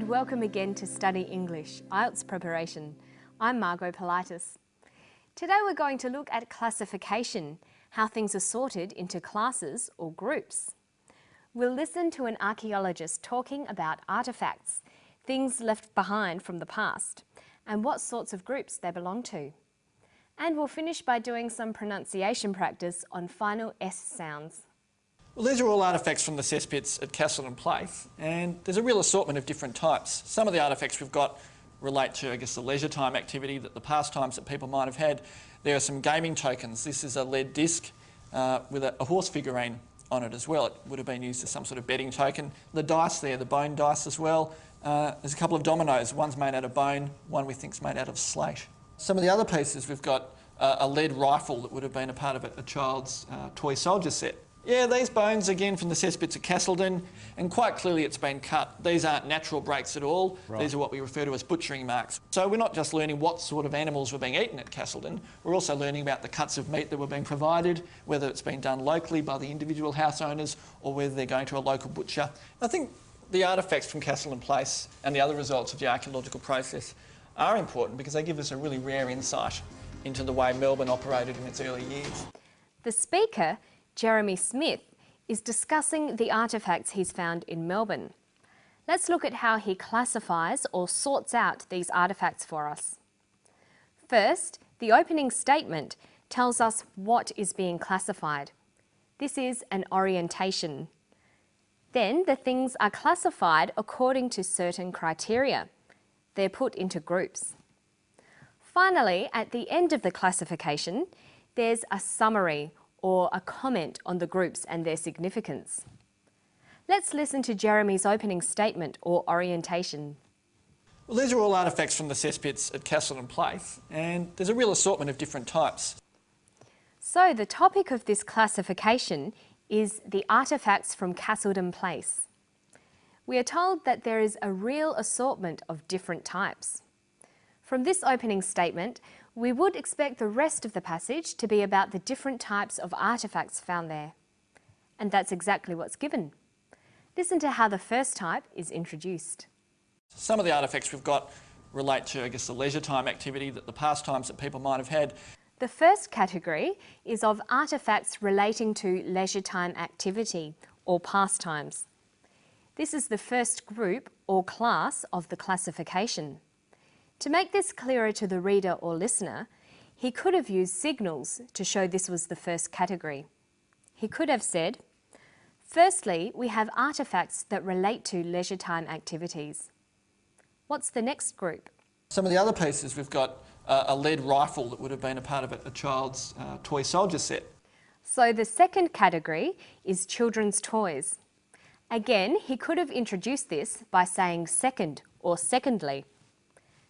and welcome again to Study English, IELTS Preparation. I'm Margot Politis. Today we're going to look at classification, how things are sorted into classes or groups. We'll listen to an archaeologist talking about artefacts, things left behind from the past, and what sorts of groups they belong to. And we'll finish by doing some pronunciation practice on final S sounds. Well, these are all artefacts from the cesspits at Castleton Place, and there's a real assortment of different types. Some of the artefacts we've got relate to, the leisure time activity, the pastimes that people might have had. There are some gaming tokens. This is a lead disc with a horse figurine on it as well. It would have been used as some sort of betting token. The dice there, the bone dice as well. There's a couple of dominoes. One's made out of bone, one we think's made out of slate. Some of the other pieces, we've got a lead rifle that would have been a part of a child's toy soldier set. Yeah, these bones, again, from the cesspits at Castleton, and quite clearly it's been cut. These aren't natural breaks at all. Right. These are what we refer to as butchering marks. So we're not just learning what sort of animals were being eaten at Castleton, we're also learning about the cuts of meat that were being provided, whether it's been done locally by the individual house owners or whether they're going to a local butcher. I think the artefacts from Castleton Place and the other results of the archaeological process are important because they give us a really rare insight into the way Melbourne operated in its early years. The speaker, Jeremy Smith, is discussing the artefacts he's found in Melbourne. Let's look at how he classifies or sorts out these artefacts for us. First, the opening statement tells us what is being classified. This is an orientation. Then the things are classified according to certain criteria. They're put into groups. Finally, at the end of the classification, there's a summary or a comment on the groups and their significance. Let's listen to Jeremy's opening statement or orientation. Well, these are all artefacts from the cesspits at Castleton Place, and there's a real assortment of different types. So the topic of this classification is the artefacts from Castleton Place. We are told that there is a real assortment of different types. From this opening statement, we would expect the rest of the passage to be about the different types of artefacts found there. And that's exactly what's given. Listen to how the first type is introduced. Some of the artefacts we've got relate to, the leisure time activity, the pastimes that people might have had. The first category is of artefacts relating to leisure time activity or pastimes. This is the first group or class of the classification. To make this clearer to the reader or listener, he could have used signals to show this was the first category. He could have said, firstly, we have artefacts that relate to leisure time activities. What's the next group? Some of the other pieces, we've got a lead rifle that would have been a part of a child's toy soldier set. So the second category is children's toys. Again, he could have introduced this by saying second or secondly.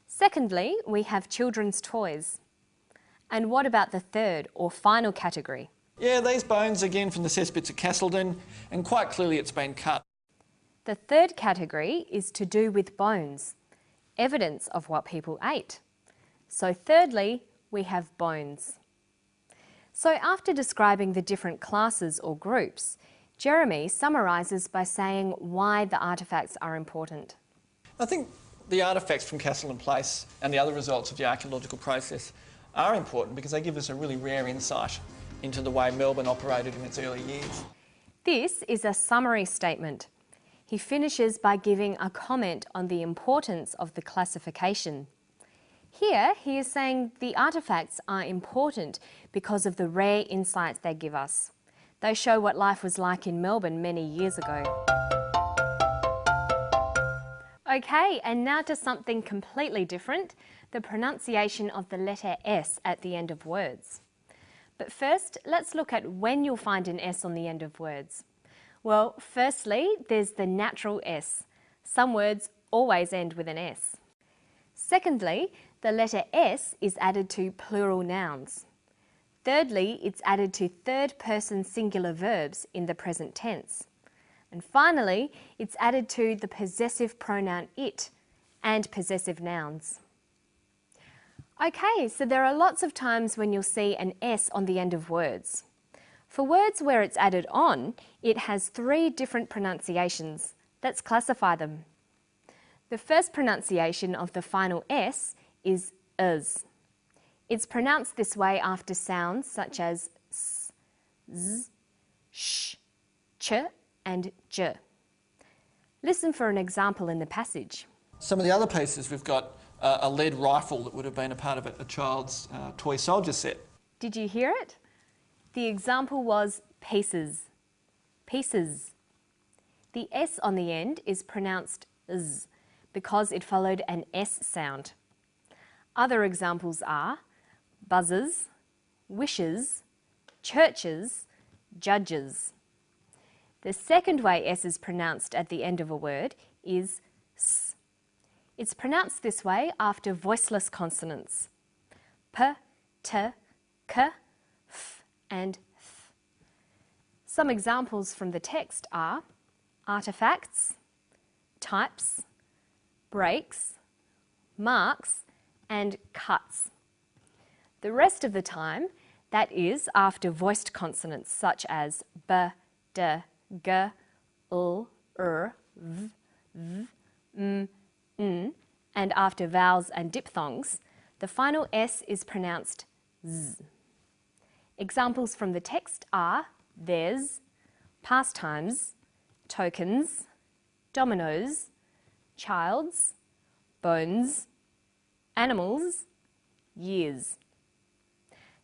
Secondly, we have children's toys. And what about the third or final category? Yeah, these bones, again, from the cesspits at Castleton, and quite clearly it's been cut. The third category is to do with bones, evidence of what people ate. So thirdly, we have bones. So after describing the different classes or groups, Jeremy summarises by saying why the artefacts are important. I think the artefacts from Castleton Place and the other results of the archaeological process are important because they give us a really rare insight into the way Melbourne operated in its early years. This is a summary statement. He finishes by giving a comment on the importance of the classification. Here he is saying the artefacts are important because of the rare insights they give us. They show what life was like in Melbourne many years ago. Okay, and now to something completely different, the pronunciation of the letter S at the end of words. But first, let's look at when you'll find an S on the end of words. Well, firstly, there's the natural S. Some words always end with an S. Secondly, the letter S is added to plural nouns. Thirdly, it's added to third-person singular verbs in the present tense. And finally, it's added to the possessive pronoun it and possessive nouns. Okay, so there are lots of times when you'll see an S on the end of words. For words where it's added on, it has 3 different pronunciations. Let's classify them. The first pronunciation of the final S is "uz". It's pronounced this way after sounds such as s, z, sh, ch and j. Listen for an example in the passage. Some of the other pieces, we've got a lead rifle that would have been a part of a child's toy soldier set. Did you hear it? The example was pieces. Pieces. The S on the end is pronounced z because it followed an S sound. Other examples are buzzers, wishes, churches, judges. The second way S is pronounced at the end of a word is s. It's pronounced this way after voiceless consonants. P, t, k, f and th. Some examples from the text are artifacts, types, breaks, marks and cuts. The rest of the time, that is after voiced consonants such as b, d, g, l, v, m, n, and after vowels and diphthongs, the final S is pronounced z. Examples from the text are theirs, pastimes, tokens, dominoes, child's, bones, animals, years.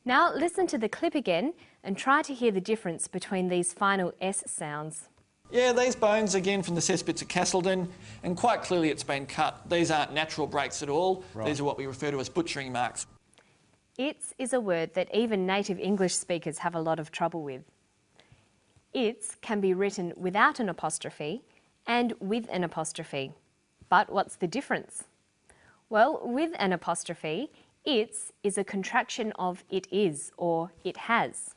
Now listen to the clip again and try to hear the difference between these final S sounds. Yeah, these bones again from the cesspits at Castleton, and quite clearly it's been cut. These aren't natural breaks at all. Right. These are what we refer to as butchering marks. Its is a word that even native English speakers have a lot of trouble with. Its can be written without an apostrophe and with an apostrophe. But what's the difference? Well, with an apostrophe, its is a contraction of it is or it has.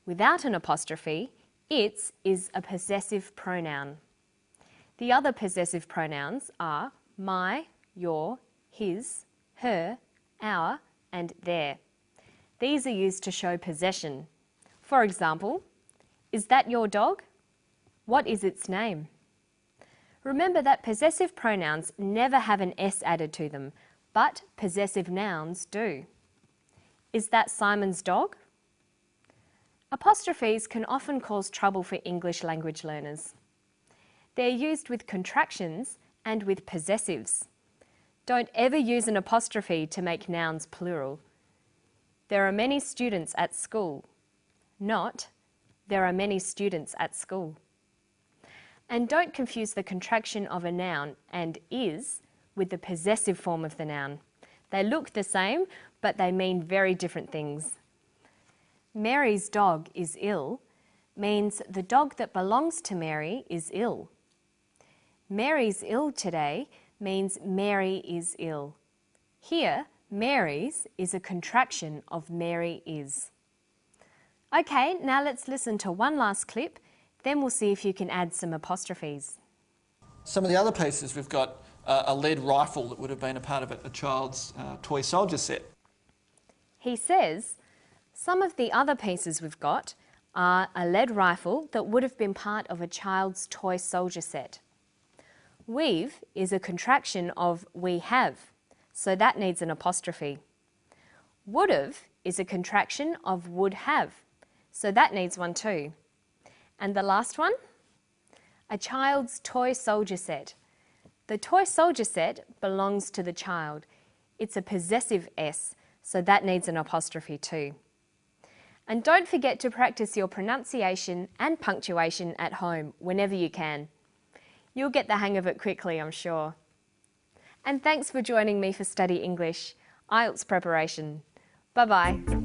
Without an apostrophe, its is a possessive pronoun. The other possessive pronouns are my, your, his, her, our, and their. These are used to show possession. For example, is that your dog? What is its name? Remember that possessive pronouns never have an S added to them, but possessive nouns do. Is that Simon's dog? Apostrophes can often cause trouble for English language learners. They're used with contractions and with possessives. Don't ever use an apostrophe to make nouns plural. There are many students at school. Not, there are many students at school. And don't confuse the contraction of a noun and is with the possessive form of the noun. They look the same, but they mean very different things. Mary's dog is ill means the dog that belongs to Mary is ill. Mary's ill today means Mary is ill. Here, Mary's is a contraction of Mary is. Okay, now let's listen to one last clip, then we'll see if you can add some apostrophes. Some of the other pieces, we've got a lead rifle that would have been a part of a child's toy soldier set. He says, some of the other pieces we've got are a lead rifle that would have been part of a child's toy soldier set. We've is a contraction of we have, so that needs an apostrophe. Would've is a contraction of would have, so that needs one too. And the last one? A child's toy soldier set. The toy soldier set belongs to the child. It's a possessive S, so that needs an apostrophe too. And don't forget to practice your pronunciation and punctuation at home whenever you can. You'll get the hang of it quickly, I'm sure. And thanks for joining me for Study English, IELTS preparation. Bye-bye.